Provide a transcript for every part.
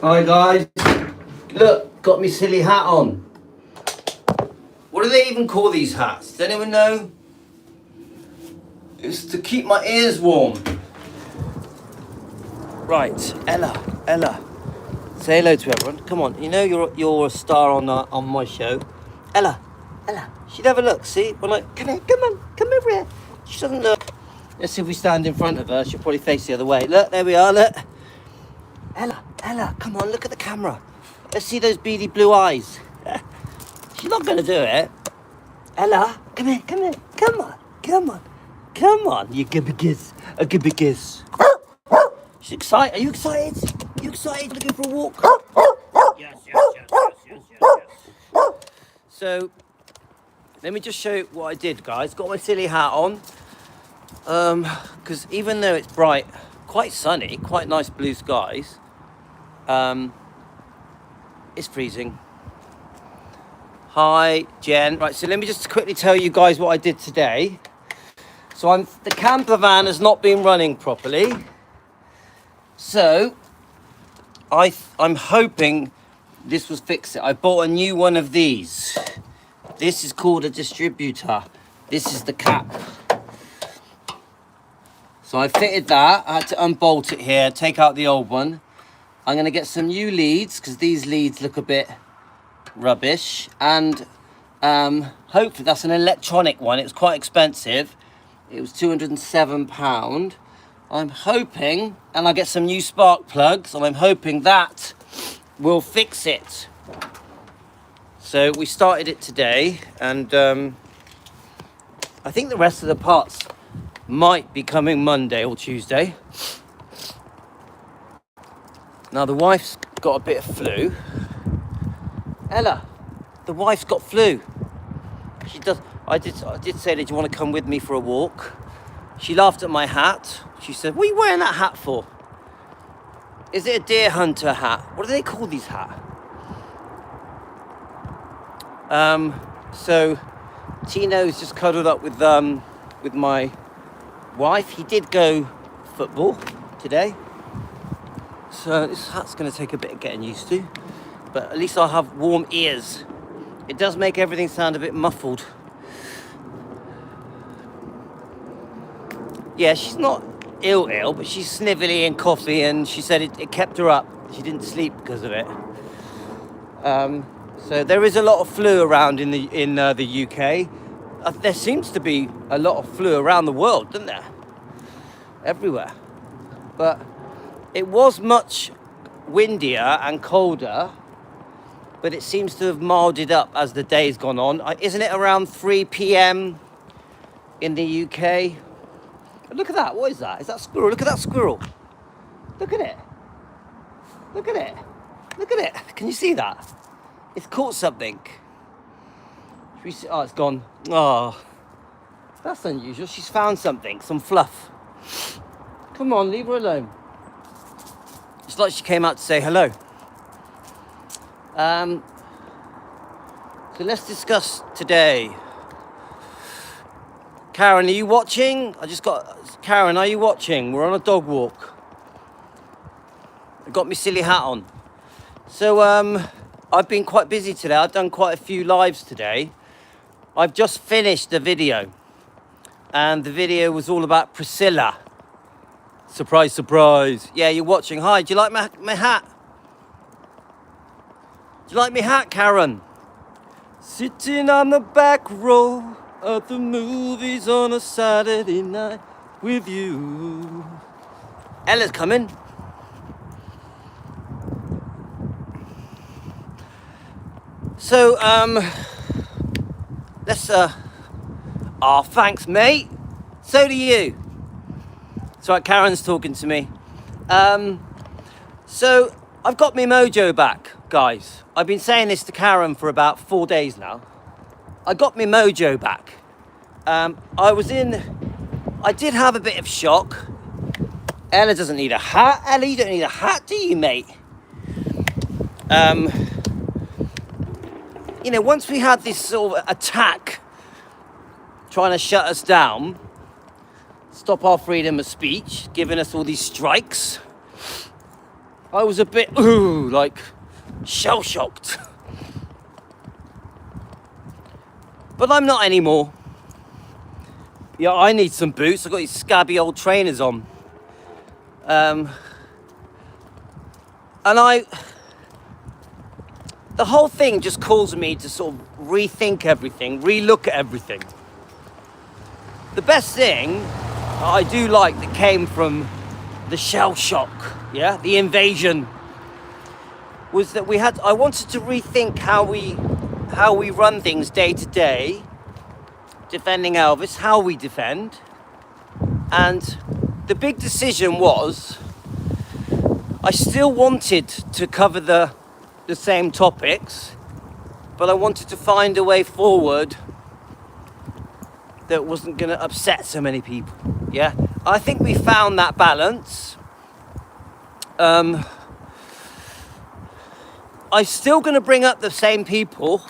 Hi guys, look, got me silly hat on. What do they even call these hats? Does anyone know? It's to keep my ears warm. Right, Ella, say hello to everyone. Come on, you know you're a star on my show. Ella, she'd have a look. See, we're like, come over here. She doesn't look. Let's see if we stand in front of her. She'll probably face the other way. Look, there we are. Look, Ella, come on, look at the camera. Let's see those beady blue eyes. She's not gonna do it. Ella, come here, come on, you give a kiss. She's excited. Are you excited? You excited? Looking for a walk? Yes. So, let me just show you what I did, guys. Got my silly hat on. Because even though it's bright, quite sunny, quite nice blue skies, it's freezing. Hi, Jen. Right, so let me just quickly tell you guys what I did today. So the camper van has not been running properly. So I'm hoping this will fix it. I bought a new one of these. This is called a distributor. This is the cap. So I fitted that. I had to unbolt it here, take out the old one. I'm going to get some new leads because these leads look a bit rubbish. And hopefully that's an electronic one. It was quite expensive. It was £207. I'm hoping, and I get some new spark plugs, and I'm hoping that will fix it. So we started it today, and I think the rest of the parts might be coming Monday or Tuesday. Now the wife's got a bit of flu. Ella, the wife's got flu. She does. I did say, did you want to come with me for a walk? She laughed at my hat. She said, what are you wearing that hat for? Is it a deer hunter hat? What do they call these hats? So Tino's just cuddled up with my wife. He did go football today. So this hat's going to take a bit of getting used to. But at least I'll have warm ears. It does make everything sound a bit muffled. Yeah, she's not ill, but she's snivelly and coughy, and she said it kept her up. She didn't sleep because of it. So there is a lot of flu around in the UK. There seems to be a lot of flu around the world, doesn't there? Everywhere. But it was much windier and colder, but it seems to have milded up as the day's gone on. Isn't it around 3 p.m. in the UK? Look at that. What is that? Is that a squirrel? Look at that squirrel. Look at it. Look at it. Look at it. Can you see that? It's caught something. Should we see? Oh, it's gone. Oh, that's unusual. She's found something. Some fluff. Come on, leave her alone. It's like she came out to say hello. So let's discuss today. Karen, are you watching? Karen, are you watching? We're on a dog walk. I got my silly hat on. So, I've been quite busy today. I've done quite a few lives today. I've just finished the video. And the video was all about Priscilla. Surprise, surprise. Yeah, you're watching. Hi, do you like my hat? Do you like my hat, Karen? Sitting on the back row of the movies on a Saturday night with you. Ella's coming. So, let's, oh, thanks, mate. So do you. It's right, Karen's talking to me. So, I've got my mojo back, guys. I've been saying this to Karen for about 4 days now. I got my mojo back. I did have a bit of shock. Ella doesn't need a hat. Ella, you don't need a hat, do you, mate? You know, once we had this sort of attack trying to shut us down, stop our freedom of speech, giving us all these strikes, I was a bit, like, shell-shocked. But I'm not anymore. Yeah, I need some boots. I've got these scabby old trainers on. And the whole thing just caused me to sort of rethink everything, relook at everything. The best thing I do like that came from the shell shock, yeah, the invasion, was that I wanted to rethink how we run things day to day, defending Elvis, how we defend. And the big decision was, I still wanted to cover the same topics, but I wanted to find a way forward that wasn't going to upset so many people. Yeah, I think we found that balance. I'm still going to bring up the same people.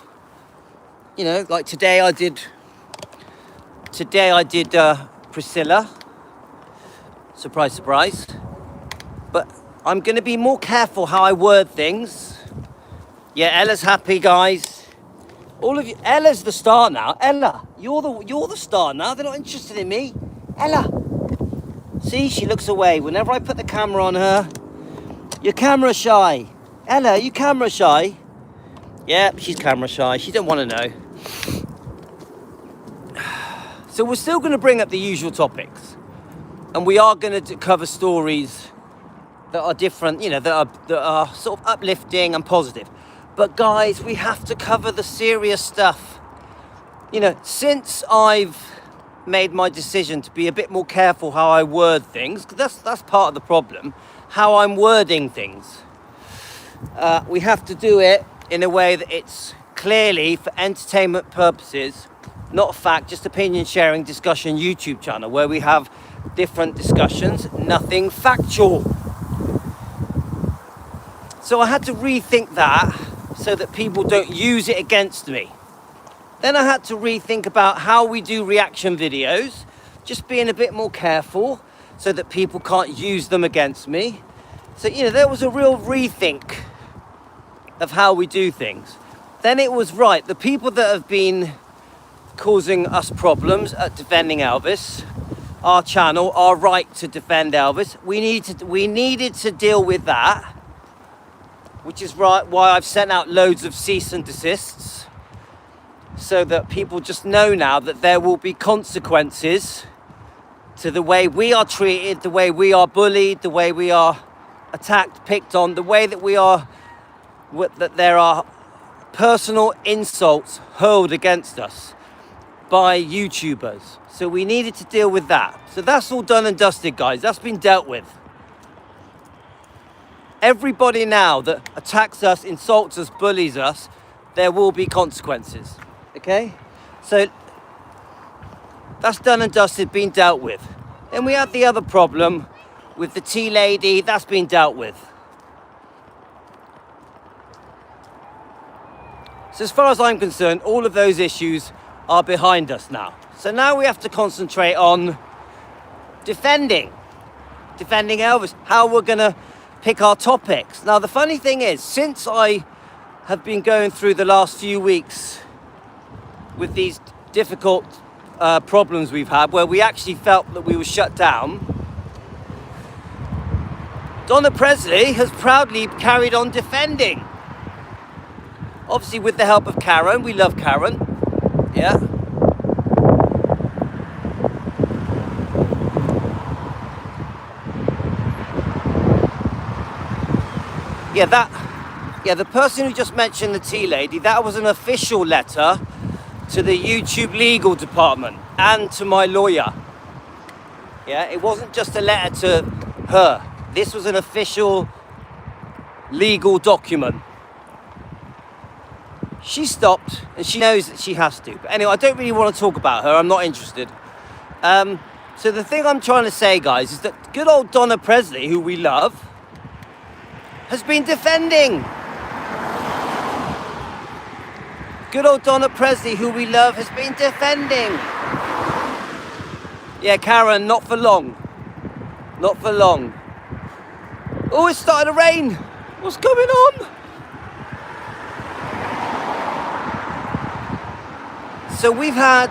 You know, like today I did Priscilla. Surprise, surprise. But I'm going to be more careful how I word things. Yeah, Ella's happy, guys. All of you, Ella's the star now. Ella, you're the star now. They're not interested in me. Ella. See, she looks away. Whenever I put the camera on her, you're camera shy. Ella, are you camera shy? Yeah, she's camera shy. She don't want to know. So we're still going to bring up the usual topics. And we are going to cover stories that are different, you know, that are sort of uplifting and positive. But guys, we have to cover the serious stuff. You know, since I've made my decision to be a bit more careful how I word things, because that's part of the problem, how I'm wording things. We have to do it in a way that it's clearly for entertainment purposes, not fact, just opinion sharing discussion YouTube channel where we have different discussions, nothing factual. So I had to rethink that so that people don't use it against me. Then I had to rethink about how we do reaction videos, just being a bit more careful so that people can't use them against me. So, you know, there was a real rethink of how we do things. Then it was right, the people that have been causing us problems at defending Elvis, our channel, our right to defend Elvis, we needed to deal with that, which is right why I've sent out loads of cease and desists, so that people just know now that there will be consequences to the way we are treated, the way we are bullied, the way we are attacked, picked on, the way that that there are personal insults hurled against us by YouTubers. So we needed to deal with that. So that's all done and dusted, guys. That's been dealt with. Everybody now that attacks us, insults us, bullies us, there will be consequences. Okay? So that's done and dusted, been dealt with. Then we had the other problem with the tea lady. That's been dealt with. So as far as I'm concerned, all of those issues are behind us now. So now we have to concentrate on defending Elvis, how we're going to pick our topics. Now, the funny thing is, since I have been going through the last few weeks with these difficult problems we've had, where we actually felt that we were shut down, Donna Presley has proudly carried on defending. Obviously with the help of Karen. We love Karen. Yeah. The person who just mentioned the tea lady, that was an official letter to the YouTube legal department and to my lawyer. Yeah, it wasn't just a letter to her. This was an official legal document. She stopped, and she knows that she has to. But anyway, I don't really want to talk about her. I'm not interested. So the thing I'm trying to say, guys, is that good old Donna Presley, who we love, has been defending. Good old Donna Presley, who we love, has been defending. Yeah, Karen, not for long. Not for long. Oh, it's starting to rain. What's going on? So we've had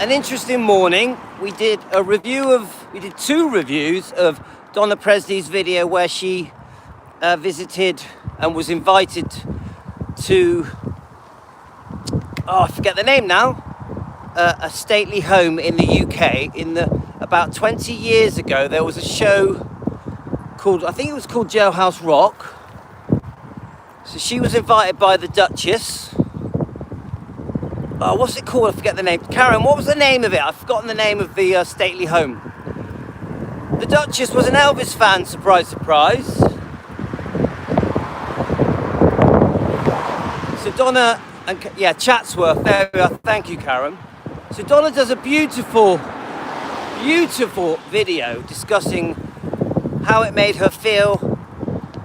an interesting morning. We did two reviews of Donna Presley's video where she visited and was invited to, I forget the name now, a stately home in the UK. About 20 years ago, there was a show called, I think it was called Jailhouse Rock. So she was invited by the Duchess. Oh, what's it called? I forget the name. Karen, what was the name of it? I've forgotten the name of the stately home. The Duchess was an Elvis fan, surprise, surprise. So Donna, Chatsworth, there we are, thank you, Karen. So Donna does a beautiful video discussing how it made her feel,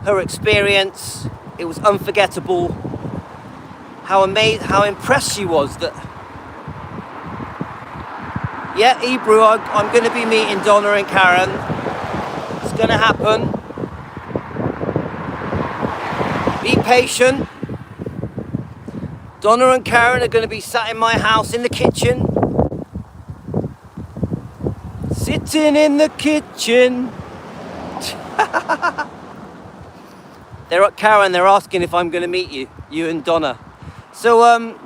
her experience. It was unforgettable. How impressed she was that, yeah, Hebrew, I'm going to be meeting Donna and Karen. It's going to happen. Be patient. Donna and Karen are going to be sat in my house in the kitchen. Sitting in the kitchen. They're at Karen, they're asking if I'm going to meet you and Donna. So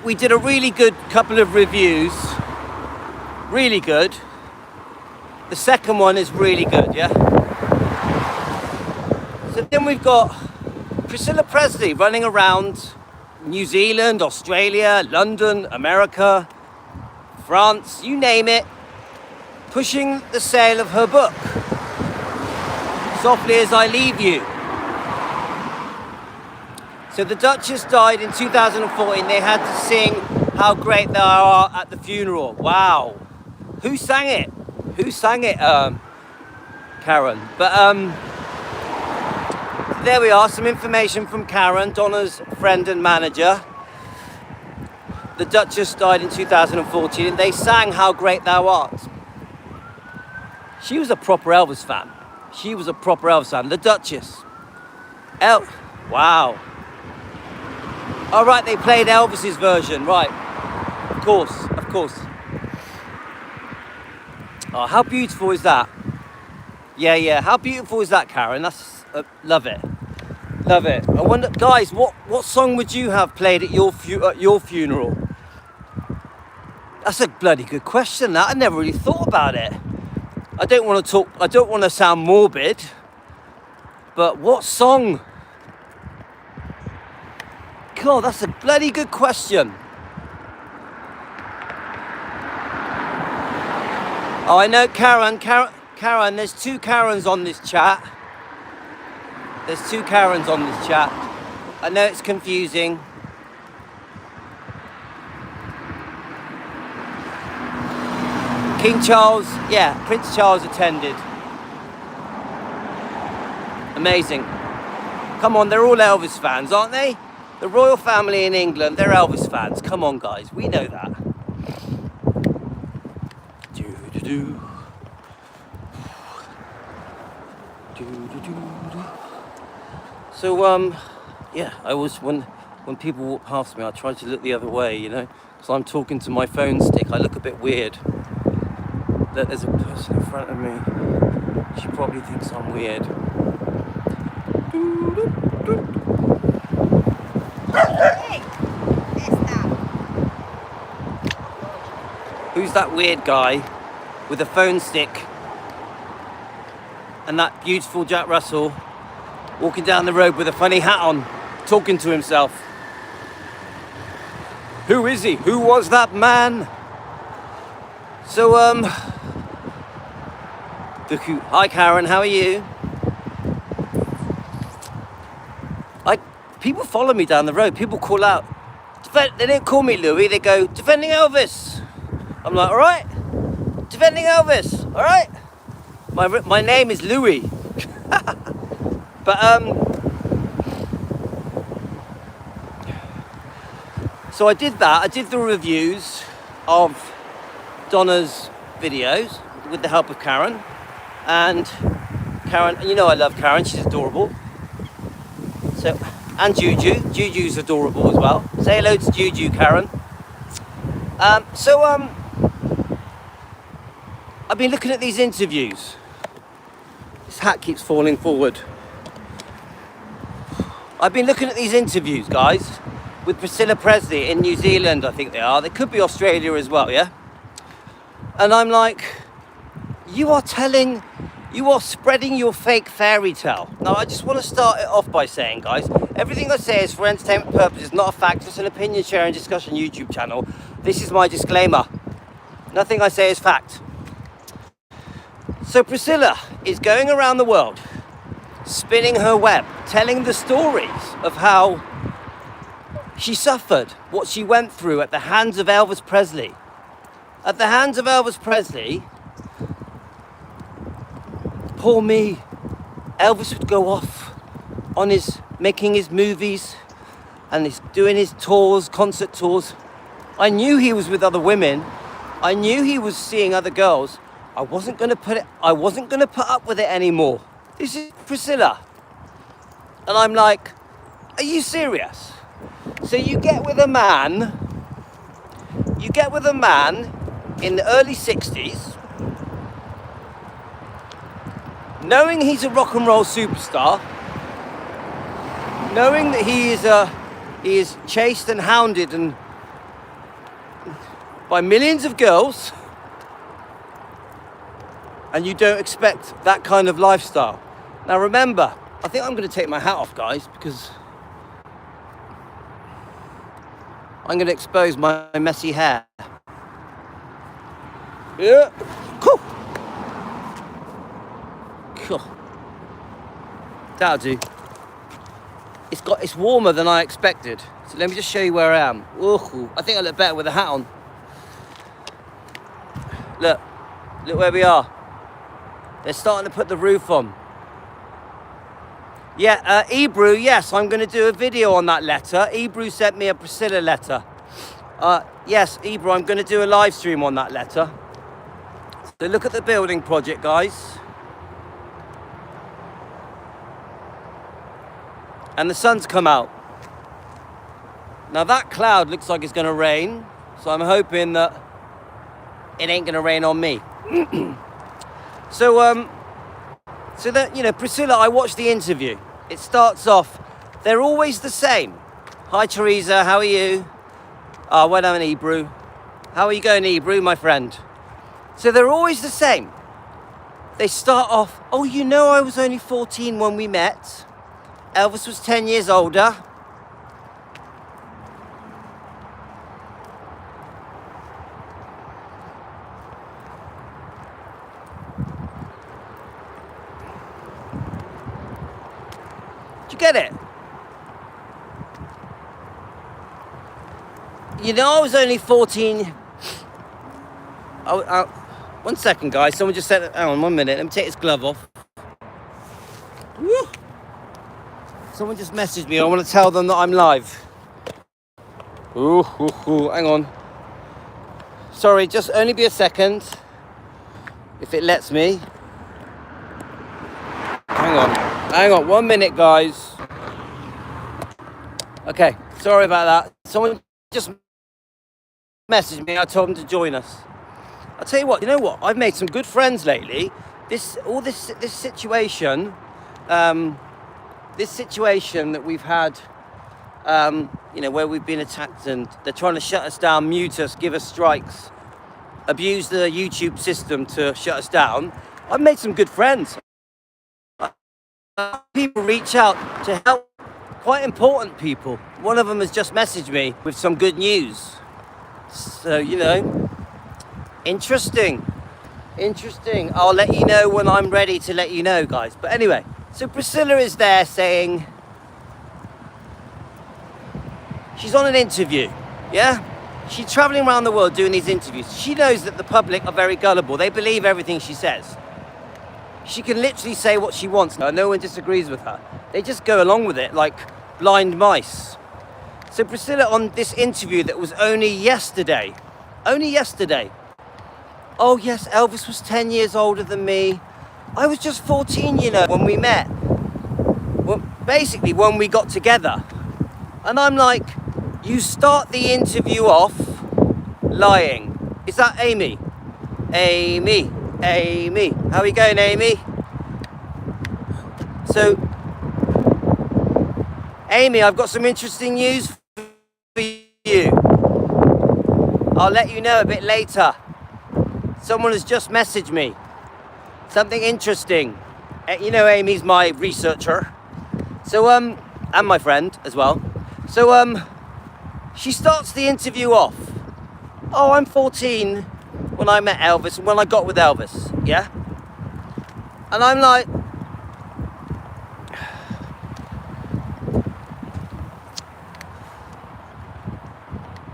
we did a really good couple of reviews. Really good. The second one is really good, yeah? So then we've got Priscilla Presley running around New Zealand, Australia, London, America, France, you name it, pushing the sale of her book, Softly as I Leave You. So the Duchess died in 2014. They had to sing How Great Thou Art at the funeral. Wow. Who sang it? Karen. But there we are, some information from Karen, Donna's friend and manager. The Duchess died in 2014 and they sang How Great Thou Art. She was a proper Elvis fan. The Duchess. Wow. All right, they played Elvis's version, right. Of course. Oh, how beautiful is that? Yeah, how beautiful is that, Karen? That's, love it. I wonder, guys, what song would you have played at your funeral? That's a bloody good question, that. I never really thought about it. I don't want to sound morbid, but what song? God, that's a bloody good question. Oh, I know Karen, there's two Karens on this chat. I know it's confusing. King Charles, Prince Charles attended. Amazing. Come on, they're all Elvis fans, aren't they? The royal family in England, they're Elvis fans. Come on, guys, we know that. So, I always, when people walk past me, I try to look the other way, you know, because I'm talking to my phone stick. I look a bit weird. That there's a person in front of me. She probably thinks I'm weird. Who's that weird guy with a phone stick and that beautiful Jack Russell walking down the road with a funny hat on, talking to himself? Who is he? Who was that man? So, hi Karen, how are you? People follow me down the road. People call out. They don't call me Louis. They go, defending Elvis. I'm like, all right. Defending Elvis. All right. My name is Louis. But so I did that. I did the reviews of Donna's videos with the help of Karen. And Karen, you know I love Karen, she's adorable. So, and Juju's adorable as well. Say hello to Juju, Karen. I've been looking at these interviews. This hat keeps falling forward. I've been looking at these interviews, guys, with Priscilla Presley in New Zealand, I think they are. They could be Australia as well, yeah? And I'm like, you are spreading your fake fairy tale. Now, I just want to start it off by saying, guys, everything I say is for entertainment purposes, not a fact. It's an opinion sharing discussion YouTube channel. This is my disclaimer. Nothing I say is fact. So Priscilla is going around the world, spinning her web, telling the stories of how she suffered, what she went through at the hands of Elvis Presley. At the hands of Elvis Presley, poor me, Elvis would go off on making his movies and he's doing his tours, concert tours. I knew he was with other women. I knew he was seeing other girls. I wasn't going to put up with it anymore. This is Priscilla. And I'm like, are you serious? So you get with a man in the early 60s, knowing he's a rock and roll superstar, knowing that he is chased and hounded and by millions of girls, and you don't expect that kind of lifestyle. Now remember, I think I'm going to take my hat off, guys, because I'm going to expose my messy hair. Yeah, cool. Cool. That'll do. It's warmer than I expected. So let me just show you where I am. Ooh, I think I look better with a hat on. Look where we are. They're starting to put the roof on. Yeah, Ebru, yes, I'm going to do a video on that letter. Ebru sent me a Priscilla letter. Yes, Ebru, I'm going to do a live stream on that letter. So look at the building project, guys. And the sun's come out. Now that cloud looks like it's going to rain. So I'm hoping that it ain't going to rain on me. So that, you know, Priscilla, I watched the interview. It starts off, they're always the same. Hi, Teresa, how are you? Well done, Ebru. How are you going, Ebru, my friend? So they're always the same. They start off, oh, you know, I was only 14 when we met. Elvis was 10 years older. Get it? You know, I was only 14. One second, guys. Someone just said, hang on 1 minute. Let me take this glove off. Woo. Someone just messaged me. I want to tell them that I'm live. Ooh, hang on. Sorry, just only be a second. If it lets me. Hang on 1 minute, guys. Okay, sorry about that. Someone just messaged me. I told them to join us. I'll tell you what. You know what? I've made some good friends lately. This situation that we've had, you know, where we've been attacked and they're trying to shut us down, mute us, give us strikes, abuse the YouTube system to shut us down. I've made some good friends. People reach out to help, quite important people. One of them has just messaged me with some good news. So, you know, interesting. I'll let you know when I'm ready to let you know, guys. But anyway, so Priscilla is there saying, she's on an interview, yeah? She's traveling around the world doing these interviews. She knows that the public are very gullible. They believe everything she says. She can literally say what she wants now. No one disagrees with her. They just go along with it like blind mice. So Priscilla, on this interview that was only yesterday, Oh yes, Elvis was 10 years older than me. I was just 14, you know, when we met. Well, basically, when we got together. And I'm like, you start the interview off lying. Is that Amy? Amy, Amy. How are we going, Amy? So, Amy, I've got some interesting news for you. I'll let you know a bit later. Someone has just messaged me. Something interesting. You know, Amy's my researcher. So, and my friend as well. So, she starts the interview off. Oh, I'm 14 when I met Elvis and when I got with Elvis, yeah? And I'm like,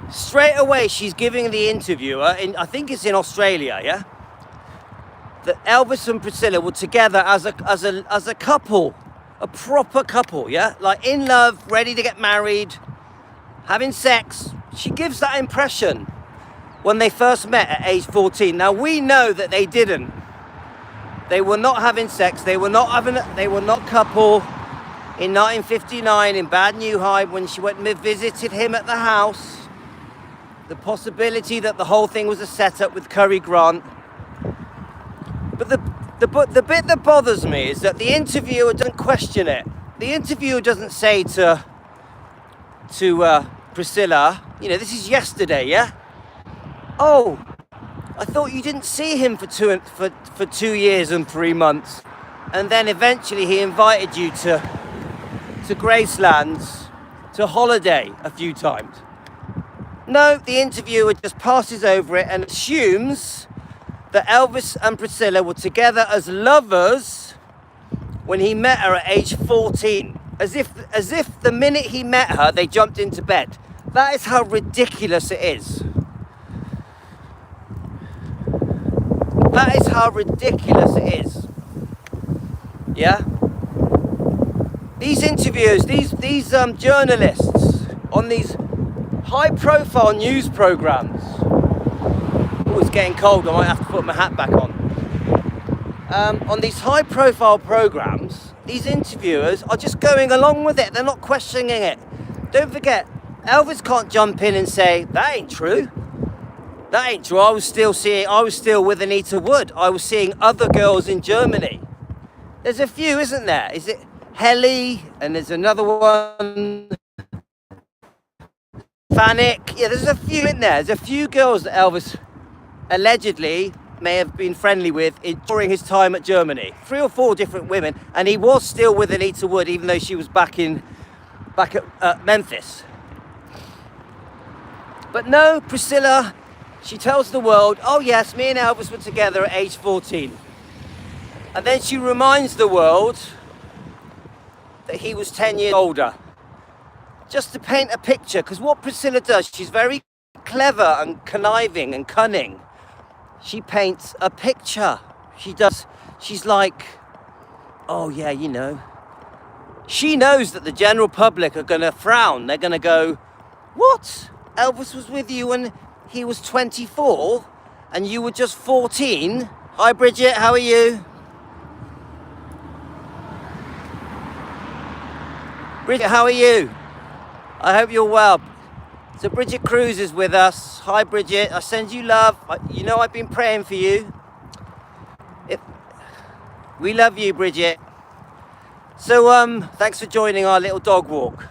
straight away she's giving the interviewer, I think it's in Australia, yeah? That Elvis and Priscilla were together as a couple, a proper couple, yeah? Like in love, ready to get married, having sex. She gives that impression when they first met at age 14. Now we know that they didn't. They were not having sex. They were not couple. In 1959 in Bad New Hyde, when she went and visited him at the house, the possibility that the whole thing was a setup with Cary Grant. But the bit that bothers me is that the interviewer doesn't question it. The interviewer doesn't say to Priscilla, you know, this is yesterday, yeah? Oh, I thought you didn't see him for 2 years and 3 months, and then eventually he invited you to Gracelands to holiday a few times. No, the interviewer just passes over it and assumes that Elvis and Priscilla were together as lovers when he met her at age 14, as if the minute he met her they jumped into bed. That is how ridiculous it is. That is how ridiculous it is. Yeah? These interviews, these journalists on these high-profile news programs. Oh, it's getting cold. I might have to put my hat back on. On these high-profile programs, these interviewers are just going along with it. They're not questioning it. Don't forget, Elvis can't jump in and say, that ain't true. That ain't true. I was still with Anita Wood. I was seeing other girls in Germany. There's a few, isn't there? Is it Helly? And there's another one. Fanik. Yeah, there's a few in there. There's a few girls that Elvis allegedly may have been friendly with during his time at Germany. 3 or 4 different women. And he was still with Anita Wood, even though she was back at Memphis. But no, Priscilla, she tells the world, oh yes, me and Elvis were together at age 14. And then she reminds the world that he was 10 years older. Just to paint a picture, because what Priscilla does, she's very clever and conniving and cunning. She paints a picture. She's like, oh yeah, you know. She knows that the general public are going to frown. They're going to go, what? Elvis was with you when he was 24 and you were just 14? Hi Brigitte, how are you? Brigitte, how are you? I hope you're well. So Brigitte Kruse is with us. Hi Brigitte, I send you love. You know I've been praying for you. We love you, Brigitte. So thanks for joining our little dog walk.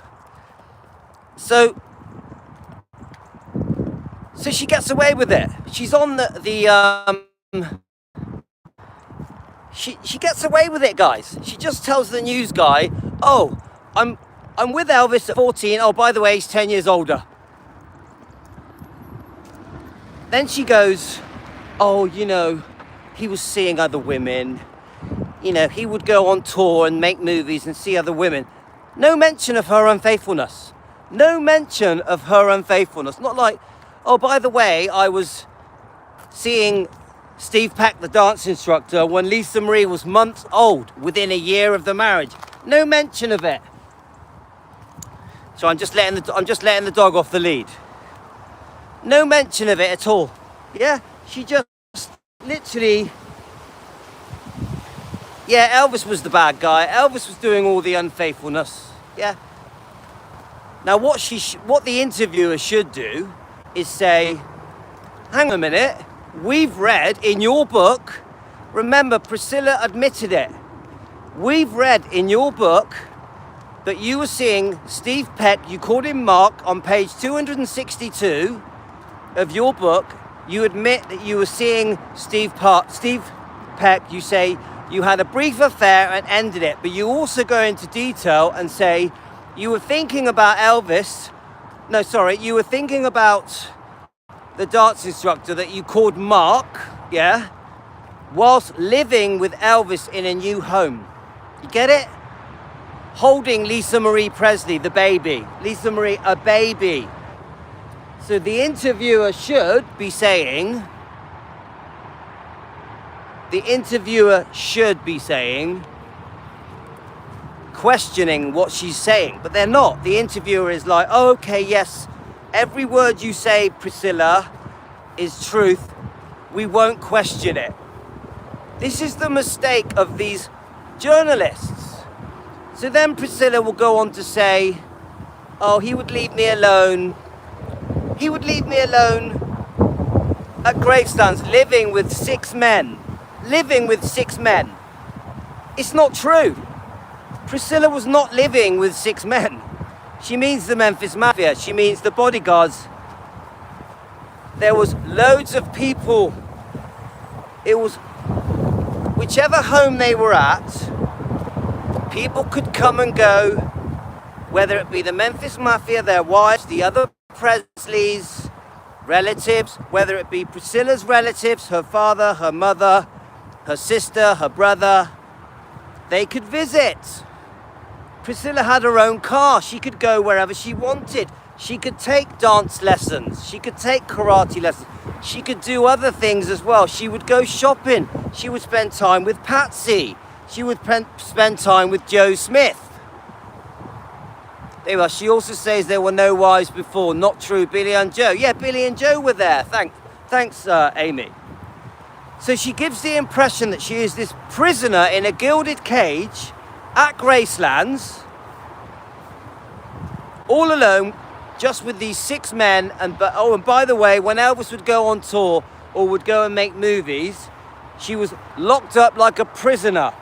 So she gets away with it. She's on she gets away with it, guys. She just tells the news guy, oh, I'm with Elvis at 14. Oh, by the way, he's 10 years older. Then she goes, oh, you know, he was seeing other women. You know, he would go on tour and make movies and see other women. No mention of her unfaithfulness. No mention of her unfaithfulness. Not like, oh, by the way, I was seeing Steve Peck, the dance instructor, when Lisa Marie was months old, within a year of the marriage. No mention of it. So I'm just letting the dog off the lead. No mention of it at all. Yeah, she just literally, yeah, Elvis was the bad guy. Elvis was doing all the unfaithfulness. Yeah. Now what the interviewer should do is say, hang on a minute, we've read in your book, remember Priscilla admitted it, we've read in your book that you were seeing Steve Peck, you called him Mark on page 262 of your book. You admit that you were seeing Steve Peck, you say you had a brief affair and ended it, but you also go into detail and say you were thinking about you were thinking about the dance instructor that you called Mark, yeah, whilst living with Elvis in a new home. You get it? Holding Lisa Marie Presley, the baby. Lisa Marie, a baby. So the interviewer should be saying, questioning what she's saying, but they're not. The interviewer is like, oh, okay, yes, every word you say, Priscilla, is truth. We won't question it. This is the mistake of these journalists. So then Priscilla will go on to say, oh, he would leave me alone. He would leave me alone at Gracelands, living with 6 men. Living with 6 men. It's not true. Priscilla was not living with 6 men. She means the Memphis Mafia. She means the bodyguards. There was loads of people. It was whichever home they were at, people could come and go, whether it be the Memphis Mafia, their wives, the other Presleys, relatives, whether it be Priscilla's relatives, her father, her mother, her sister, her brother, they could visit. Priscilla had her own car. She could go wherever she wanted. She could take dance lessons. She could take karate lessons. She could do other things as well. She would go shopping. She would spend time with Patsy. She would spend time with Joe Smith. There you are. She also says there were no wives before. Not true. Billy and Joe. Yeah, Billy and Joe were there. Thanks, Amy. So she gives the impression that she is this prisoner in a gilded cage at Gracelands, all alone, just with these 6 men. And by the way, when Elvis would go on tour or would go and make movies, she was locked up like a prisoner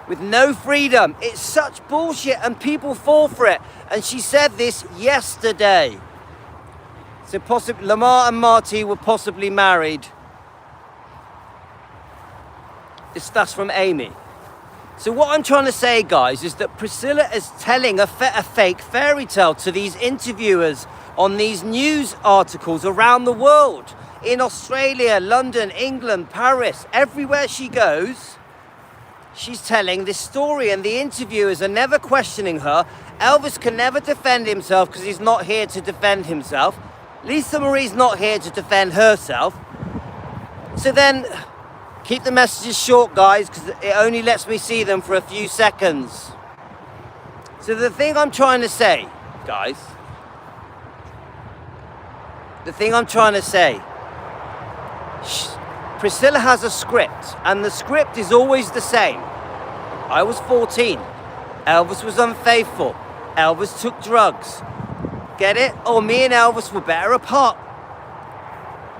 with no freedom. It's such bullshit and people fall for it. And she said this yesterday. So possibly Lamar and Marty were possibly married. That's from Amy. So what I'm trying to say, guys, is that Priscilla is telling a fake fairy tale to these interviewers on these news articles around the world. In Australia, London, England, Paris, everywhere she goes, she's telling this story, and the interviewers are never questioning her. Elvis can never defend himself because he's not here to defend himself. Lisa Marie's not here to defend herself. So then, keep the messages short, guys, because it only lets me see them for a few seconds. So the thing I'm trying to say, guys, Priscilla has a script, and the script is always the same. I was 14. Elvis was unfaithful. Elvis took drugs. Get it? Oh, me and Elvis were better apart.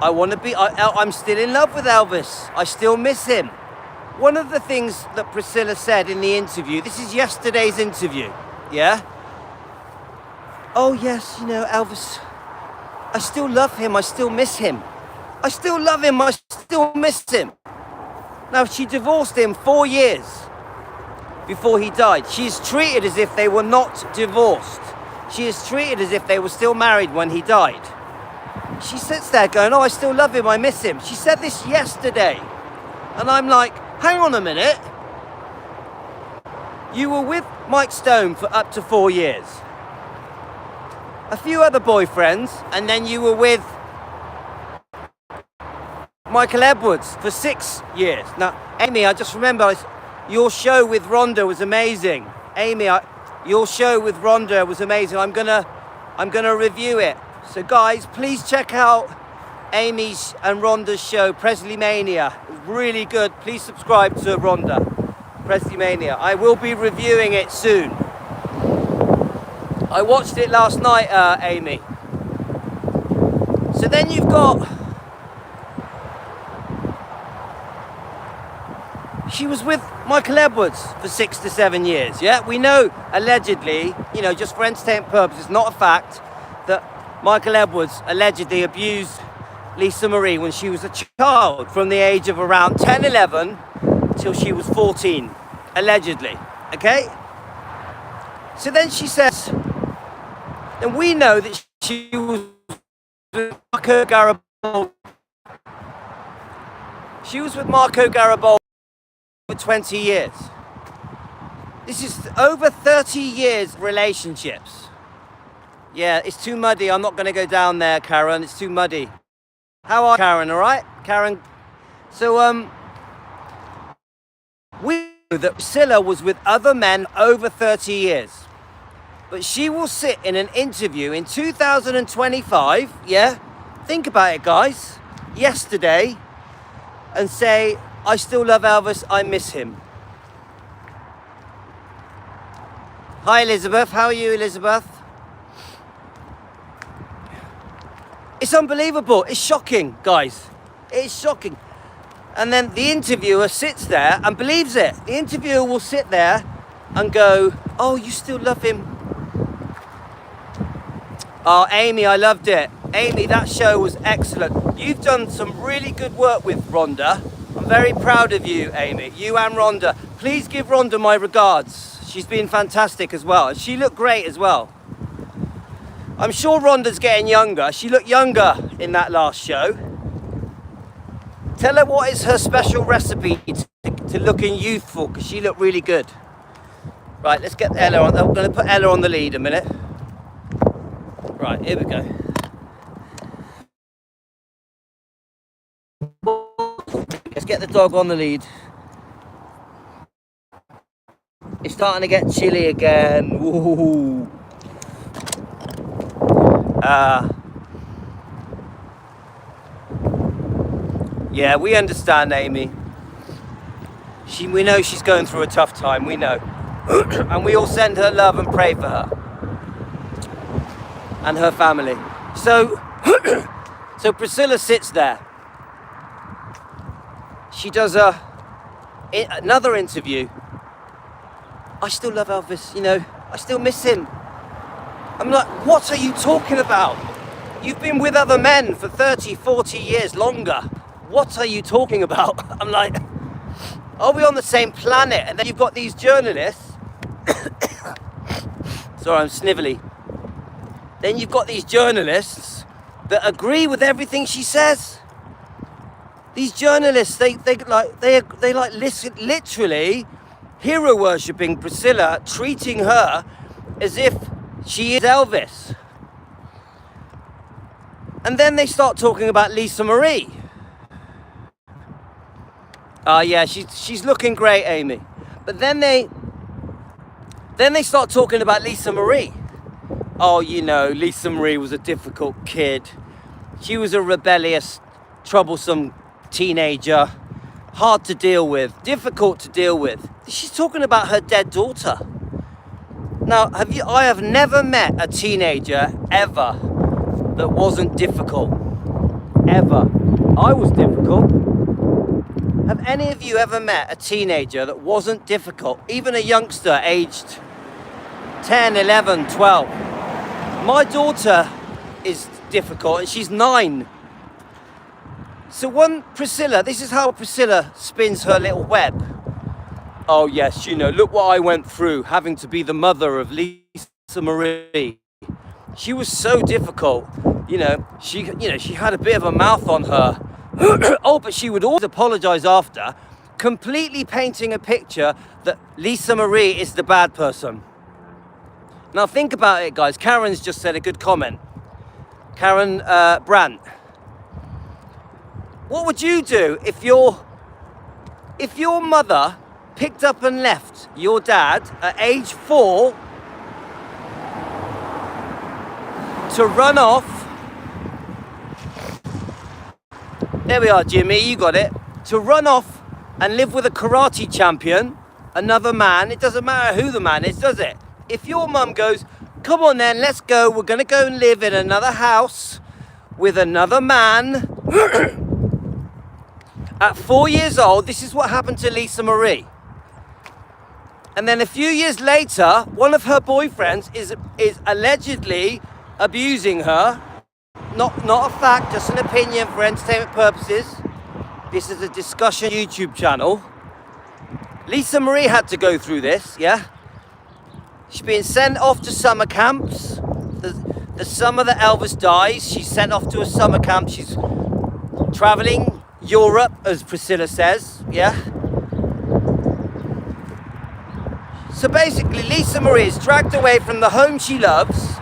I'm still in love with Elvis. I still miss him. One of the things that Priscilla said in the interview, this is yesterday's interview, yeah? Oh yes, Elvis, I still love him, I still miss him. I still love him, I still miss him. Now, she divorced him 4 years before he died. She's treated as if they were not divorced. She is treated as if they were still married when he died. She sits there going, oh, I still love him, I miss him. She said this yesterday. And I'm like, hang on a minute. You were with Mike Stone for up to 4 years. A few other boyfriends, and then you were with Michael Edwards for 6 years. Now, Amy, I just remember your show with Rhonda was amazing. Amy, your show with Rhonda was amazing. I'm gonna review it. So guys, please check out Amy's and Rhonda's show, Presley Mania. Really good. Please subscribe to Rhonda. Presley Mania. I will be reviewing it soon. I watched it last night, Amy. So then you've got... She was with Michael Edwards for 6 to 7 years, yeah? We know, allegedly, you know, just for entertainment purposes, not a fact, that Michael Edwards allegedly abused Lisa Marie when she was a child from the age of around 10, 11 till she was 14, allegedly, okay? So then she says, and we know that she was with Marco Garibaldi. She was with Marco Garibaldi for 20 years. This is over 30 years relationships. Yeah, it's too muddy. I'm not going to go down there, Karen. It's too muddy. How are you, Karen? All right, Karen. So we know that Priscilla was with other men over 30 years, but she will sit in an interview in 2025. Yeah, think about it, guys. Yesterday, and say, I still love Elvis, I miss him. Hi, Elizabeth. How are you, Elizabeth? It's unbelievable. It's shocking, guys. It's shocking. And then the interviewer sits there and believes it. The interviewer will sit there and go, oh, you still love him? Oh, Amy, I loved it. Amy, that show was excellent. You've done some really good work with Rhonda. I'm very proud of you, Amy. You and Rhonda. Please give Rhonda my regards. She's been fantastic as well. And she looked great as well. I'm sure Rhonda's getting younger. She looked younger in that last show. Tell her what is her special recipe to looking youthful, because she looked really good. Right, let's get Ella on. I'm going to put Ella on the lead a minute. Right, here we go. Let's get the dog on the lead. It's starting to get chilly again. Ooh. Yeah, we understand Amy. We know she's going through a tough time, we know. And we all send her love and pray for her. And her family. So, so Priscilla sits there. She does another interview. I still love Elvis, you know, I still miss him. I'm like, what are you talking about? You've been with other men for 30, 40 years longer. What are you talking about? I'm like, are we on the same planet? And then you've got these journalists. Sorry, I'm snivelly. Then you've got these journalists that agree with everything she says. These journalists, they listen, literally hero worshipping Priscilla, treating her as if she is Elvis. And then they start talking about Lisa Marie. Yeah, she's looking great, Amy. But then they start talking about Lisa Marie. Oh, you know, Lisa Marie was a difficult kid. She was a rebellious, troublesome teenager. Hard to deal with, difficult to deal with. She's talking about her dead daughter. Now, I have never met a teenager ever that wasn't difficult. Ever. I was difficult. Have any of you ever met a teenager that wasn't difficult? Even a youngster aged 10, 11, 12. My daughter is difficult and she's 9. So when Priscilla, this is how Priscilla spins her little web. Oh yes, you know, look what I went through having to be the mother of Lisa Marie. She was so difficult. You know, she had a bit of a mouth on her. Oh, but she would always apologize after, completely painting a picture that Lisa Marie is the bad person. Now think about it, guys. Karen's just said a good comment. Karen Brandt. What would you do if your mother picked up and left your dad at age 4 to run off There we are, Jimmy, you got it. To run off and live with a karate champion, another man, it doesn't matter who the man is, does it? If your mum goes, come on then, let's go, we're going to go and live in another house with another man. At 4 years old, this is what happened to Lisa Marie. And then a few years later, one of her boyfriends is allegedly abusing her. Not a fact, just an opinion for entertainment purposes. This is a discussion YouTube channel. Lisa Marie had to go through this, yeah? She's being sent off to summer camps. The summer that Elvis dies, she's sent off to a summer camp. She's traveling Europe, as Priscilla says, yeah? So basically, Lisa Marie is dragged away from the home she loves.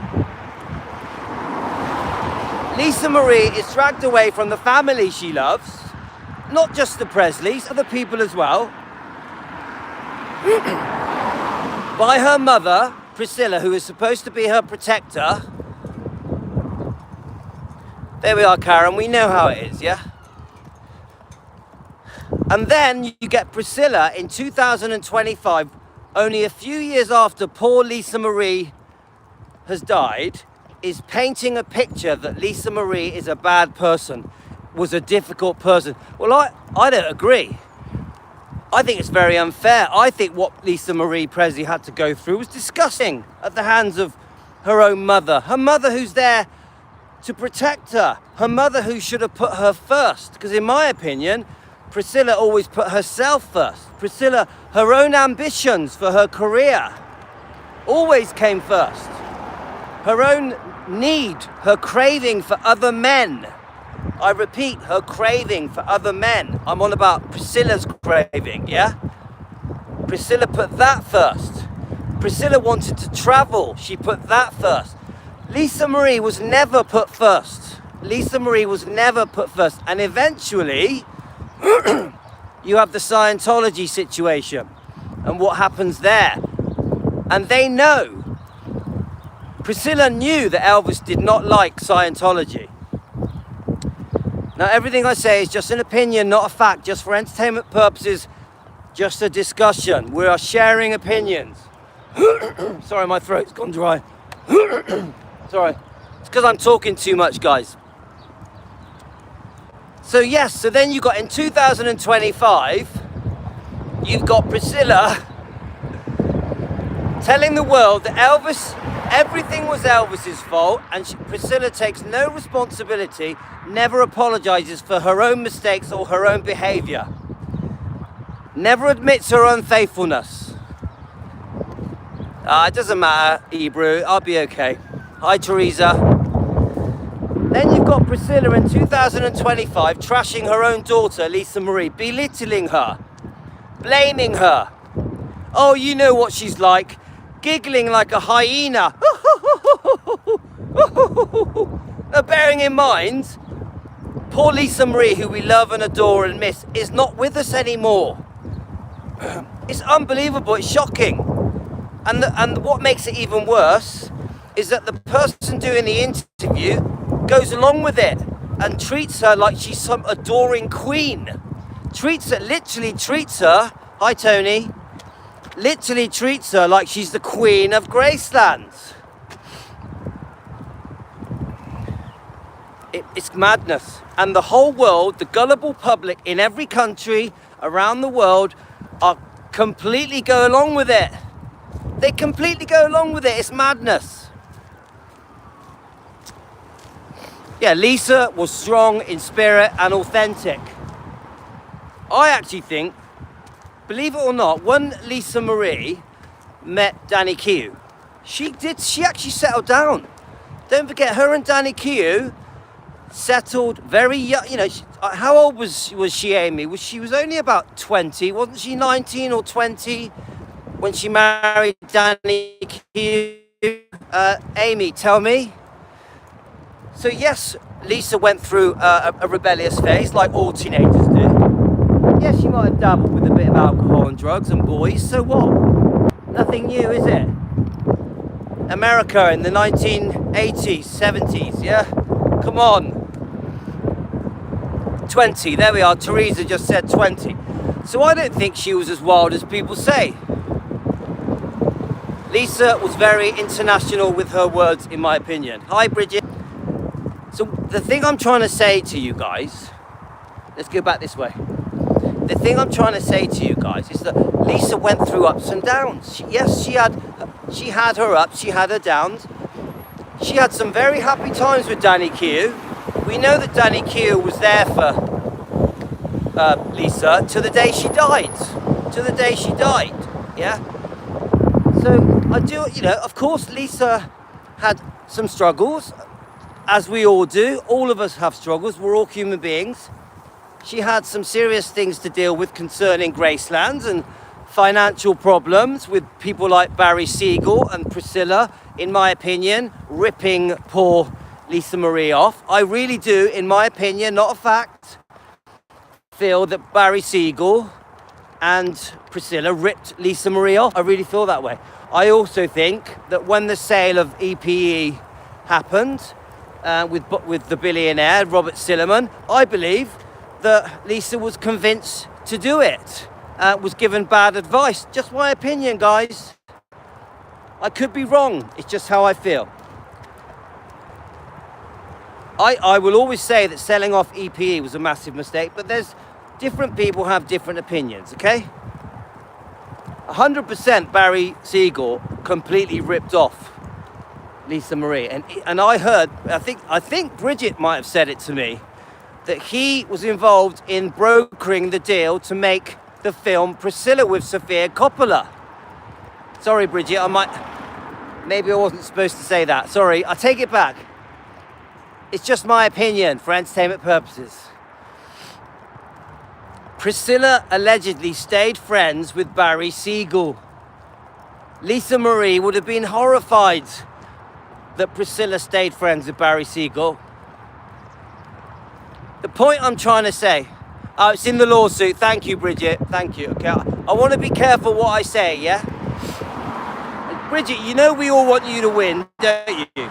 Lisa Marie is dragged away from the family she loves. Not just the Presleys, other people as well. By her mother, Priscilla, who is supposed to be her protector. There we are, Karen, we know how it is, yeah? And then you get Priscilla in 2025, only a few years after poor Lisa Marie has died, is painting a picture that Lisa Marie is a bad person, was a difficult person. Well, I don't agree. I think it's very unfair. I think what Lisa Marie Presley had to go through was disgusting at the hands of her own mother. Her mother who's there to protect her. Her mother who should have put her first. Because in my opinion, Priscilla always put herself first. Priscilla, her own ambitions for her career always came first. Her own need, her craving for other men. I repeat, her craving for other men. I'm on about Priscilla's craving, yeah? Priscilla put that first. Priscilla wanted to travel. She put that first. Lisa Marie was never put first. Lisa Marie was never put first. And eventually, you have the Scientology situation and what happens there. And they know. Priscilla knew that Elvis did not like Scientology. Now, everything I say is just an opinion, not a fact, just for entertainment purposes, just a discussion. We are sharing opinions. Sorry, my throat's gone dry. Sorry. It's because I'm talking too much, guys. So yes, so then you got in 2025, you've got Priscilla telling the world that everything was Elvis's fault, and Priscilla takes no responsibility, never apologizes for her own mistakes or her own behavior. Never admits her unfaithfulness. It doesn't matter, Hebrew, I'll be okay. Hi, Teresa. Then you've got Priscilla in 2025 trashing her own daughter, Lisa Marie, belittling her, blaming her. Oh, you know what she's like, giggling like a hyena. Now, bearing in mind, poor Lisa Marie, who we love and adore and miss, is not with us anymore. It's unbelievable, it's shocking. And what makes it even worse is that the person doing the interview goes along with it and treats her like she's some adoring queen. Literally treats her, hi Tony, literally treats her like she's the Queen of Graceland. It's madness. And the whole world, the gullible public in every country around the world are completely go along with it. They completely go along with it. It's madness. Yeah, Lisa was strong in spirit and authentic. I actually think, believe it or not, when Lisa Marie met Danny Kiu, she actually settled down. Don't forget, her and Danny Kiu settled very young. You know, how old was she, Amy? She was only about 20, wasn't she? 19 or 20 when she married Danny Kiu. Amy, tell me. So yes, Lisa went through a rebellious phase, like all teenagers do. Yes, she might have dabbled with a bit of alcohol and drugs and boys, so what? Nothing new, is it? America in the 1980s, 70s, yeah? Come on. 20. There we are. Teresa just said 20. So I don't think she was as wild as people say. Lisa was very international with her words, in my opinion. Hi, Brigitte. So the thing I'm trying to say to you guys, let's go back this way. The thing I'm trying to say to you guys is that Lisa went through ups and downs. Yes, she had her ups, she had her downs. She had some very happy times with Danny Q. We know that Danny Q was there for Lisa to the day she died. To the day she died, yeah? So I do, you know, of course Lisa had some struggles, as we all do. All of us have struggles, we're all human beings. She had some serious things to deal with concerning Gracelands and financial problems with people like Barry Siegel and Priscilla, in my opinion, ripping poor Lisa Marie off. I really do, in my opinion, not a fact, feel that Barry Siegel and Priscilla ripped Lisa Marie off. I really feel that way. I also think that when the sale of EPE happened with the billionaire Robert Silliman, I believe that Lisa was convinced to do it, was given bad advice. Just my opinion, guys. I could be wrong. It's just how I feel. I will always say that selling off EPE was a massive mistake, but there's different people have different opinions, okay? 100% Barry Siegel completely ripped off Lisa Marie. And I heard, I think Brigitte might have said it to me, that he was involved in brokering the deal to make the film Priscilla with Sofia Coppola. Sorry, Brigitte, maybe I wasn't supposed to say that. Sorry, I take it back. It's just my opinion for entertainment purposes. Priscilla allegedly stayed friends with Barry Siegel. Lisa Marie would have been horrified that Priscilla stayed friends with Barry Siegel. The point I'm trying to say, oh, it's in the lawsuit. Thank you, Brigitte. Thank you. Okay, I want to be careful what I say, yeah? Brigitte, you know we all want you to win, don't you?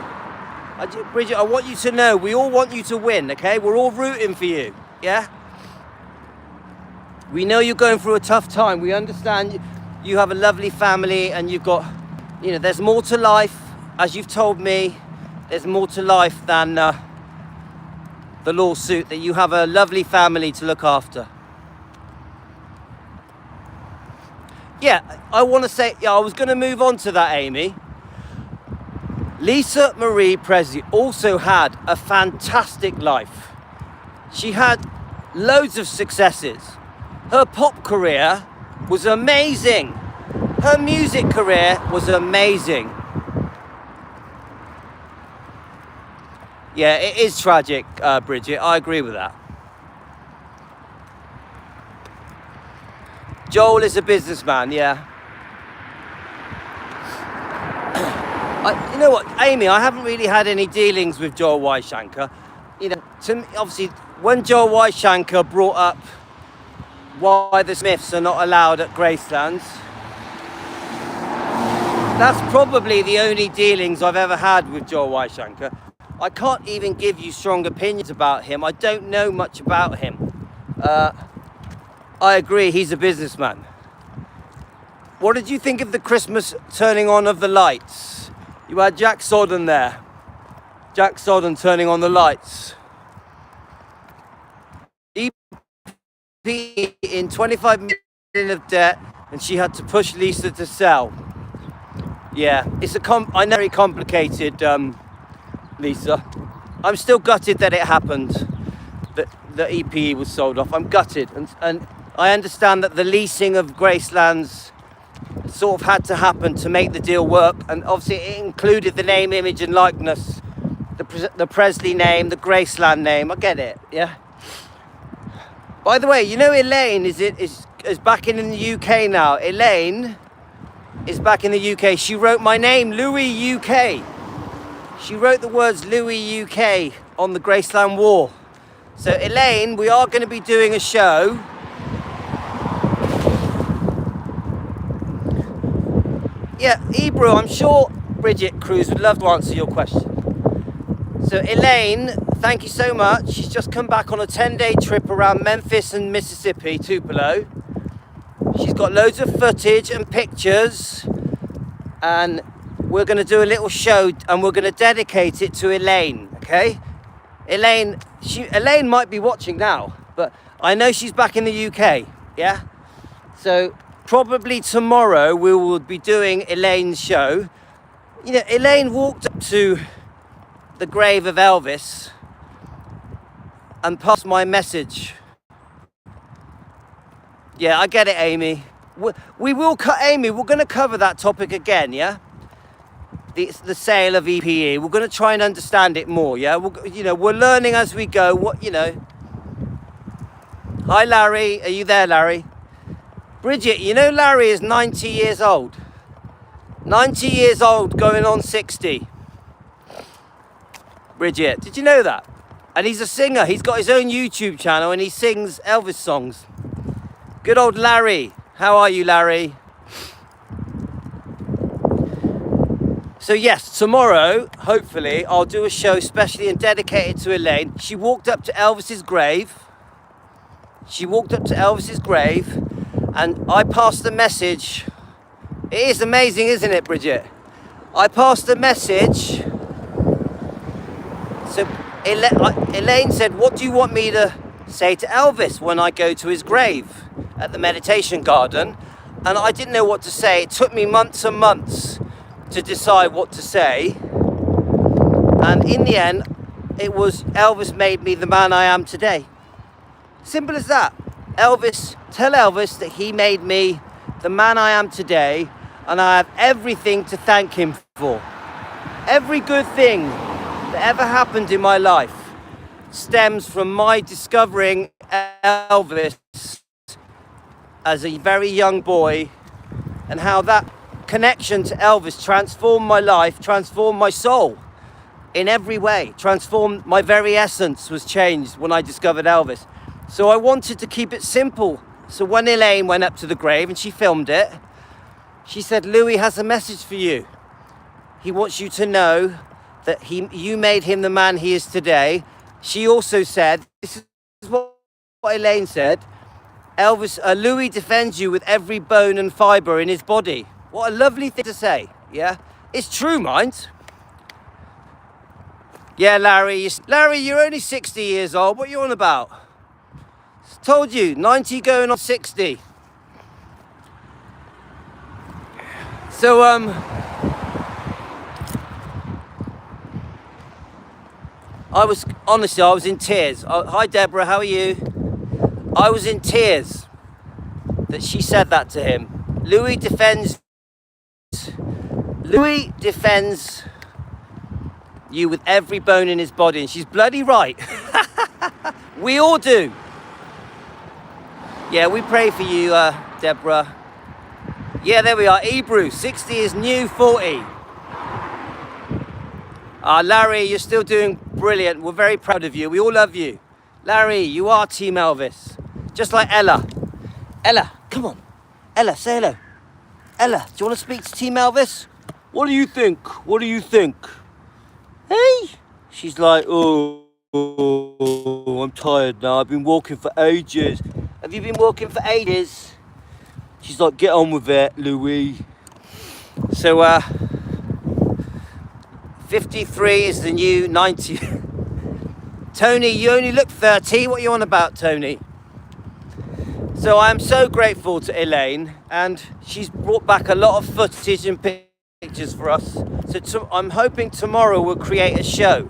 Brigitte, I want you to know we all want you to win, okay? We're all rooting for you, yeah? We know you're going through a tough time. We understand you have a lovely family and you've got, you know, there's more to life. As you've told me, there's more to life than the lawsuit, that you have a lovely family to look after. Yeah, I want to say, I was going to move on to that, Amy. Lisa Marie Presley also had a fantastic life. She had loads of successes. Her pop career was amazing. Her music career was amazing. Yeah, it is tragic, Brigitte. I agree with that. Joel is a businessman, yeah. You know what, Amy, I haven't really had any dealings with Joel Weisshankar. You know, to me, obviously, when Joel Weisshankar brought up why the Smiths are not allowed at Gracelands, that's probably the only dealings I've ever had with Joel Weisshankar. I can't even give you strong opinions about him. I don't know much about him. I agree, he's a businessman. What did you think of the Christmas turning on of the lights? You had Jack Sodden there. Jack Sodden turning on the lights. EP in 25 million of debt, and she had to push Lisa to sell. Yeah, it's I know, very complicated, Lisa. I'm still gutted that it happened, that the EPE was sold off. I'm gutted, and I understand that the leasing of Gracelands sort of had to happen to make the deal work, and obviously it included the name, image and likeness, the Presley name, the Graceland name. I get it, yeah. By the way, you know Elaine is back in the UK now. Elaine is back in the UK. She wrote my name, Louis UK. She wrote the words Louis UK on the Graceland wall. So Elaine, we are going to be doing a show. Yeah, Ebro, I'm sure Brigitte Kruse would love to answer your question. So Elaine, thank you so much. She's just come back on a 10-day trip around Memphis and Mississippi, Tupelo. She's got loads of footage and pictures, and we're going to do a little show, and we're going to dedicate it to Elaine, okay? Elaine might be watching now, but I know she's back in the UK, yeah? So probably tomorrow we will be doing Elaine's show. You know, Elaine walked up to the grave of Elvis and passed my message. Yeah, I get it, Amy. We will cut, Amy, we're going to cover that topic again, yeah? The sale of EPE. We're going to try and understand it more, yeah? We're learning as we go. Hi, Larry. Are you there, Larry? Brigitte, you know Larry is 90 years old. 90 years old, going on 60. Brigitte, did you know that? And he's a singer. He's got his own YouTube channel and he sings Elvis songs. Good old Larry. How are you, Larry? So yes, tomorrow, hopefully, I'll do a show specially and dedicated to Elaine. She walked up to Elvis's grave. And I passed the message. It is amazing, isn't it, Brigitte? I passed the message. So Elaine said, what do you want me to say to Elvis when I go to his grave at the meditation garden? And I didn't know what to say. It took me months and months to decide what to say. And in the end, it was Elvis made me the man I am today. Simple as that. Tell Elvis that he made me the man I am today, and I have everything to thank him for. Every good thing that ever happened in my life stems from my discovering Elvis as a very young boy, and how that connection to Elvis transformed my life, transformed my soul in every way, transformed my very essence was changed when I discovered Elvis. So I wanted to keep it simple. So when Elaine went up to the grave and she filmed it, she said, Louis has a message for you. He wants you to know that you made him the man he is today. She also said, this is what Elaine said, Louis defends you with every bone and fibre in his body. What a lovely thing to say, yeah? It's true, mind. Yeah, Larry, you're only 60 years old. What are you on about? Told you, 90 going on 60. So, I was in tears. Hi, Deborah, how are you? I was in tears that she said that to him. Louis defends you with every bone in his body, and she's bloody right. We all do. Yeah, we pray for you, Deborah. Yeah, there we are. Hebrew, 60 is new 40. Larry, you're still doing brilliant. We're very proud of you. We all love you. Larry, you are Team Elvis. Just like Ella. Ella, come on. Ella, say hello. Ella, do you want to speak to Team Elvis? What do you think? What do you think? Hey? She's like, oh, I'm tired now. I've been walking for ages. Have you been walking for ages? She's like, get on with it, Louis. So, 53 is the new 90. Tony, you only look 30. What are you on about, Tony? So I'm so grateful to Elaine, and she's brought back a lot of footage and pictures for us. So I'm hoping tomorrow we'll create a show.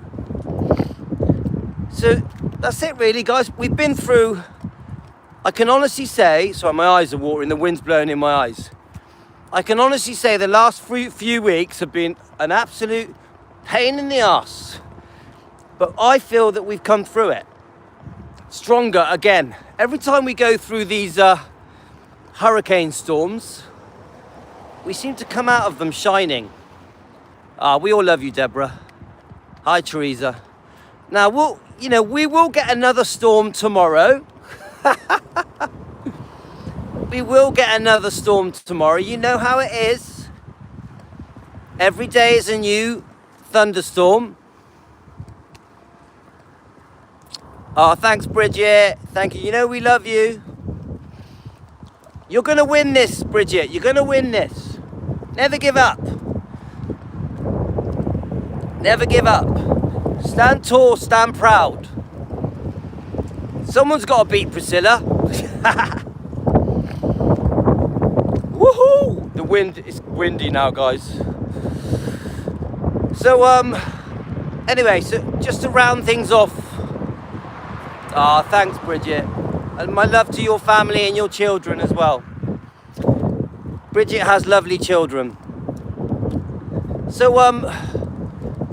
So that's it really, guys. We've been through, I can honestly say, sorry, my eyes are watering, the wind's blowing in my eyes. I can honestly say the last few weeks have been an absolute pain in the arse. But I feel that we've come through it stronger again. Every time we go through these hurricane storms, we seem to come out of them shining. We all love you, Deborah. Hi, Teresa. Now, we will get another storm tomorrow. We will get another storm tomorrow. You know how it is. Every day is a new thunderstorm. Oh, thanks, Bridget. Thank you. You know we love you. You're going to win this, Bridget. You're going to win this. Never give up. Never give up. Stand tall, stand proud. Someone's got to beat Priscilla. Woohoo! The wind is windy now, guys. So, anyway, so just to round things off. Ah, thanks, Bridget. And my love to your family and your children as well. Bridget has lovely children. So,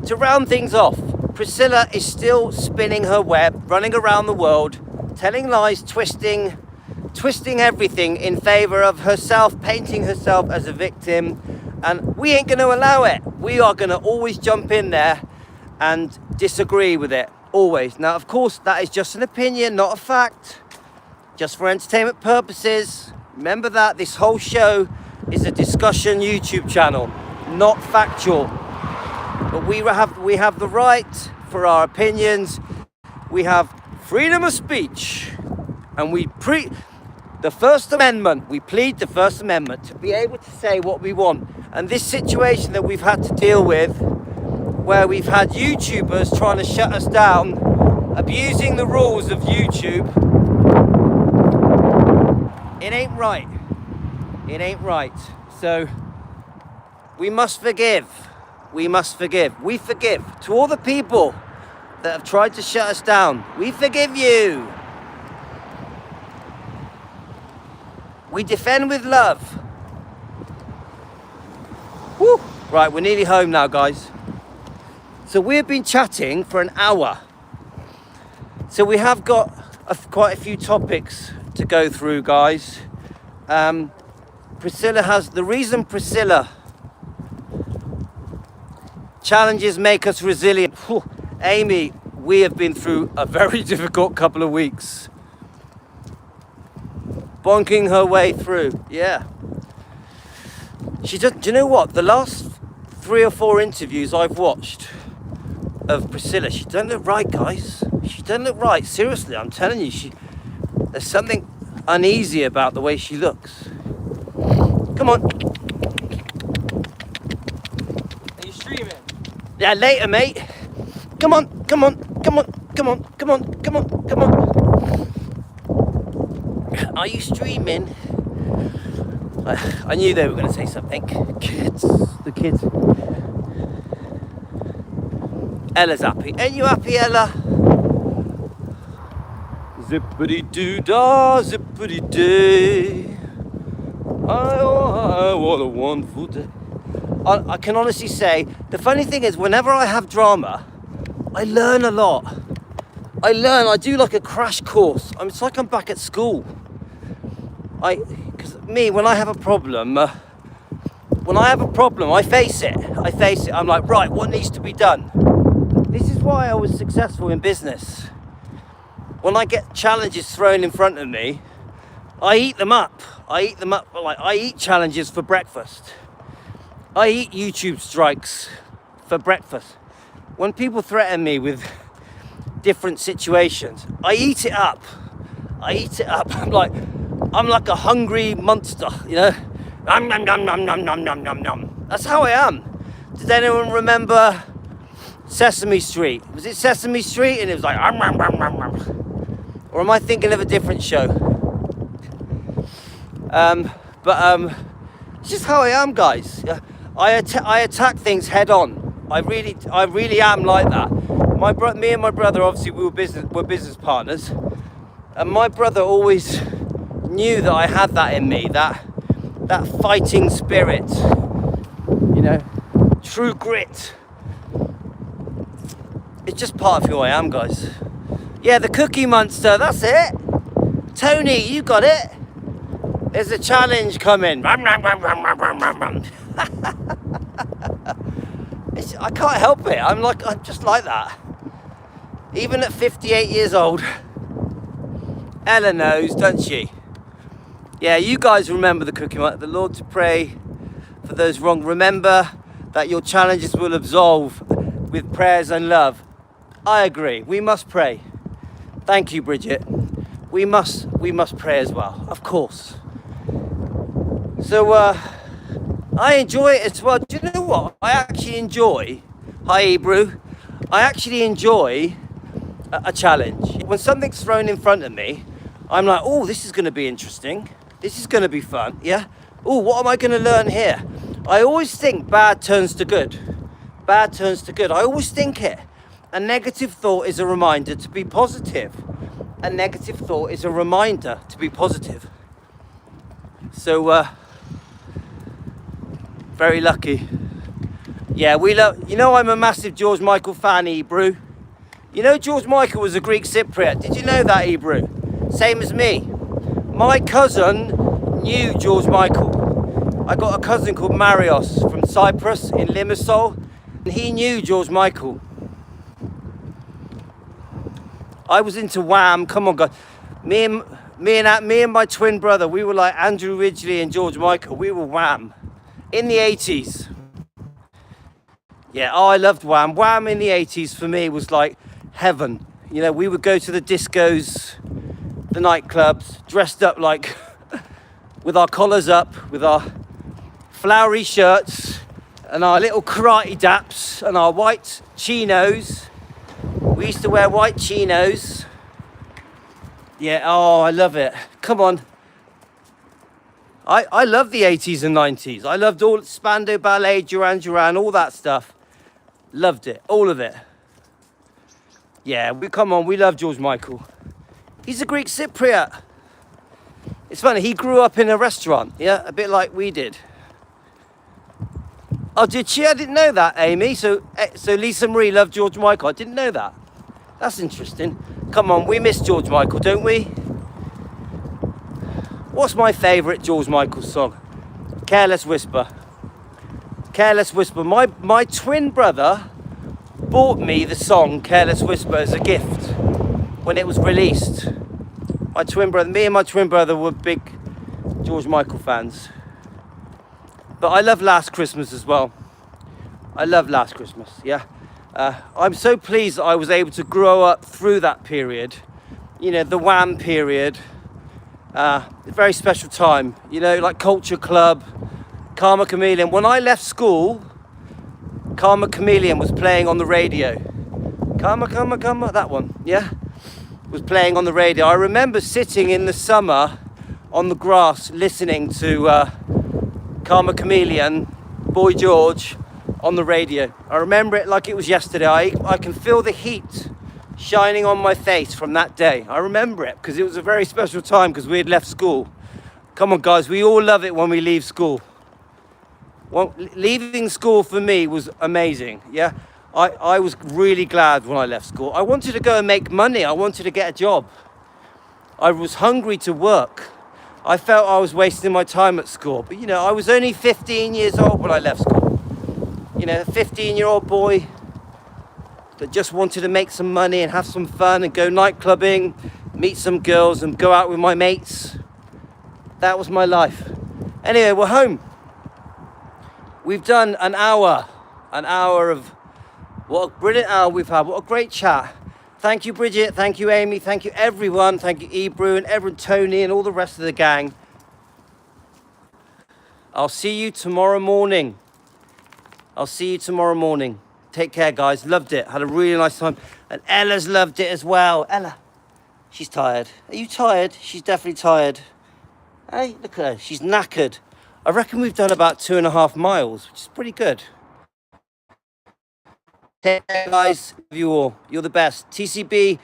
to round things off, Priscilla is still spinning her web, running around the world, telling lies, twisting everything in favor of herself, painting herself as a victim. And we ain't going to allow it. We are going to always jump in there and disagree with it. Always. Now, of course, that is just an opinion, not a fact. Just for entertainment purposes. Remember that this whole show is a discussion YouTube channel, not factual. But we have the right for our opinions. We have freedom of speech. And we the First Amendment. We plead the First Amendment to be able to say what we want. And this situation that we've had to deal with, where we've had YouTubers trying to shut us down, abusing the rules of YouTube, it ain't right. It ain't right. So we must forgive. We must forgive. We forgive. To all the people that have tried to shut us down, we forgive you. We defend with love. Woo. Right, we're nearly home now, guys. So we've been chatting for an hour. So we have got quite a few topics to go through, guys. The reason Priscilla challenges make us resilient. Whew. Amy, we have been through a very difficult couple of weeks. Bonking her way through, yeah. Do you know what? The last 3 or 4 interviews I've watched of Priscilla, she doesn't look right, guys. She doesn't look right. Seriously, I'm telling you, there's something uneasy about the way she looks. Come on. Are you streaming? Yeah, later, mate. Come on. Are you streaming? I knew they were going to say something. The kids. Ella's happy. Ain't you happy, Ella? Zippity-doo-dah, zippity-day. Oh, what a wonderful day. I can honestly say, the funny thing is, whenever I have drama, I learn a lot. I do like a crash course. It's like I'm back at school. Because when I have a problem, I face it. I'm like, right, what needs to be done? This is why I was successful in business. When I get challenges thrown in front of me, I eat them up. Like I eat challenges for breakfast. I eat YouTube strikes for breakfast. When people threaten me with different situations, I eat it up. I'm like a hungry monster, you know. Nom, nom, nom, nom, nom, nom, nom, nom, nom. That's how I am. Does anyone remember Sesame Street? Was it Sesame Street? And it was like, nom, nom, nom, nom. Or am I thinking of a different show? It's just how I am, guys. I attack things head on. I really am like that. Me and my brother, obviously, we're business partners, and my brother always knew that I had that in me, that fighting spirit, you know, true grit. It's just part of who I am, guys. Yeah, the Cookie Monster, that's it. Tony, you got it. There's a challenge coming. I can't help it. I'm just like that. Even at 58 years old. Ella knows, doesn't she? Yeah, you guys remember the Cookie Monster. The Lord to pray for those wrong. Remember that your challenges will absolve with prayers and love. I agree. We must pray. Thank you, Brigitte. We must pray as well, of course. So I enjoy it as well. Do you know what? I actually enjoy. Hi, Hebrew. I actually enjoy a challenge. When something's thrown in front of me, I'm like, oh, this is going to be interesting. This is going to be fun. Yeah. Oh, what am I going to learn here? I always think bad turns to good. Bad turns to good. I always think it. A negative thought is a reminder to be positive. A negative thought is a reminder to be positive. So, very lucky. Yeah, we love, you know, I'm a massive George Michael fan, Hebrew. You know, George Michael was a Greek Cypriot. Did you know that, Hebrew? Same as me. My cousin knew George Michael. I got a cousin called Marios from Cyprus in Limassol, and he knew George Michael. I was into Wham. Come on, guys. Me and my twin brother, we were like Andrew Ridgeley and George Michael. We were Wham in the 80s. Yeah, oh, I loved Wham. Wham in the 80s for me was like heaven. You know, we would go to the discos, the nightclubs, dressed up like with our collars up, with our flowery shirts and our little karate daps and our white chinos. We used to wear white chinos. Yeah, oh, I love it. Come on. I love the 80s and 90s. I loved all Spandau Ballet, Duran Duran, all that stuff. Loved it, all of it. Yeah, come on, we love George Michael. He's a Greek Cypriot. It's funny, he grew up in a restaurant, yeah, a bit like we did. Oh, did she? I didn't know that, Amy. So Lisa Marie loved George Michael. I didn't know that. That's interesting. Come on, we miss George Michael, don't we? What's my favourite George Michael song? Careless Whisper. Careless Whisper. My twin brother bought me the song Careless Whisper as a gift when it was released. Me and my twin brother were big George Michael fans. But I love Last Christmas as well. I love Last Christmas, yeah. I'm so pleased that I was able to grow up through that period. You know, the Wham period. A very special time. You know, like Culture Club, Karma Chameleon. When I left school, Karma Chameleon was playing on the radio. Karma, that one, yeah? Was playing on the radio. I remember sitting in the summer on the grass listening to Karma Chameleon, Boy George, on the radio. I remember it like it was yesterday. I can feel the heat shining on my face from that day. I remember it because it was a very special time because we had left school. Come on, guys, we all love it when we leave school. Well, leaving school for me was amazing, yeah? I was really glad when I left school. I wanted to go and make money. I wanted to get a job. I was hungry to work. I felt I was wasting my time at school. But, you know, I was only 15 years old when I left school. You know, a 15-year-old boy that just wanted to make some money and have some fun and go night clubbing, meet some girls and go out with my mates. That was my life. Anyway, we're home. We've done an hour of, what a brilliant hour we've had. What a great chat. Thank you, Brigitte. Thank you, Amy. Thank you, everyone. Thank you, Hebrew and everyone, Tony and all the rest of the gang. I'll see you tomorrow morning. Take care, guys. Loved it. Had a really nice time. And Ella's loved it as well. Ella, she's tired. Are you tired? She's definitely tired. Hey, look at her. She's knackered. I reckon we've done about 2.5 miles, which is pretty good. Take care, guys. Love you all. You're the best. TCB